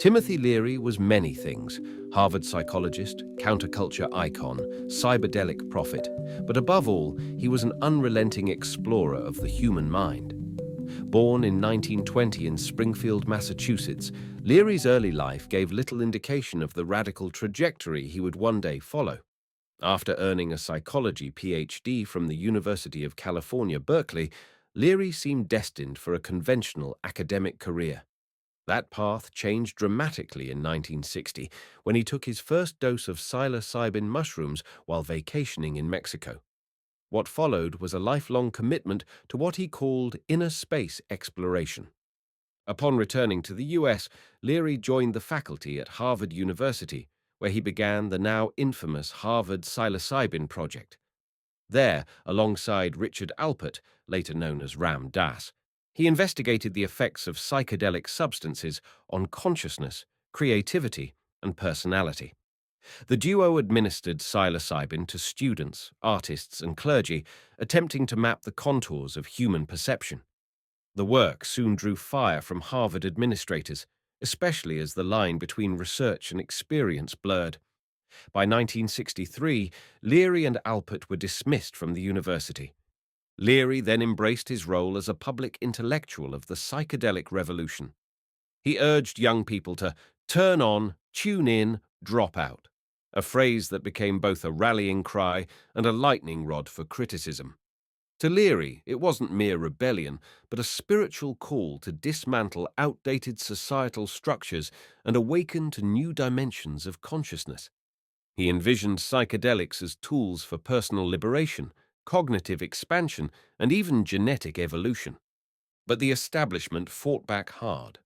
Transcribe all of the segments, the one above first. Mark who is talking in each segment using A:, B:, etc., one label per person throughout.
A: Timothy Leary was many things: Harvard psychologist, counterculture icon, cyberdelic prophet, but above all, he was an unrelenting explorer of the human mind. Born in 1920 in Springfield, Massachusetts, Leary's early life gave little indication of the radical trajectory he would one day follow. After earning a psychology PhD from the University of California, Berkeley, Leary seemed destined for a conventional academic career. That path changed dramatically in 1960 when he took his first dose of psilocybin mushrooms while vacationing in Mexico. What followed was a lifelong commitment to what he called inner space exploration. Upon returning to the US, Leary joined the faculty at Harvard University, where he began the now infamous Harvard Psilocybin Project. There, alongside Richard Alpert, later known as Ram Dass, he investigated the effects of psychedelic substances on consciousness, creativity, and personality. The duo administered psilocybin to students, artists, and clergy, attempting to map the contours of human perception. The work soon drew fire from Harvard administrators, especially as the line between research and experience blurred. By 1963, Leary and Alpert were dismissed from the university. Leary then embraced his role as a public intellectual of the psychedelic revolution. He urged young people to turn on, tune in, drop out, a phrase that became both a rallying cry and a lightning rod for criticism. To Leary, it wasn't mere rebellion, but a spiritual call to dismantle outdated societal structures and awaken to new dimensions of consciousness. He envisioned psychedelics as tools for personal liberation, cognitive expansion, and even genetic evolution. But the establishment fought back hard.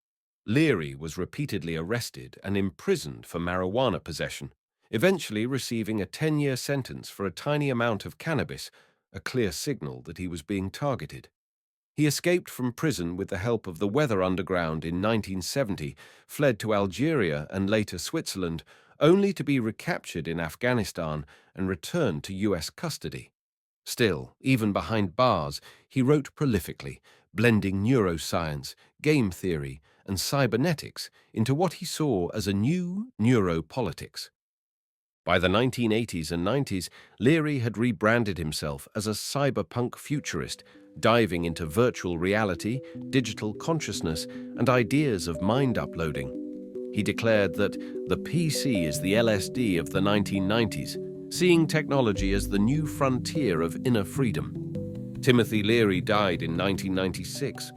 A: Leary was repeatedly arrested and imprisoned for marijuana possession, eventually receiving a 10-year sentence for a tiny amount of cannabis, a clear signal that he was being targeted. He escaped from prison with the help of the Weather Underground in 1970, fled to Algeria and later Switzerland, only to be recaptured in Afghanistan and returned to US custody. Still, even behind bars, he wrote prolifically, blending neuroscience, game theory, and cybernetics into what he saw as a new neuropolitics. By the 1980s and 90s, Leary had rebranded himself as a cyberpunk futurist, diving into virtual reality, digital consciousness, and ideas of mind uploading. He declared that the PC is the LSD of the 1990s, seeing technology as the new frontier of inner freedom. Timothy Leary died in 1996,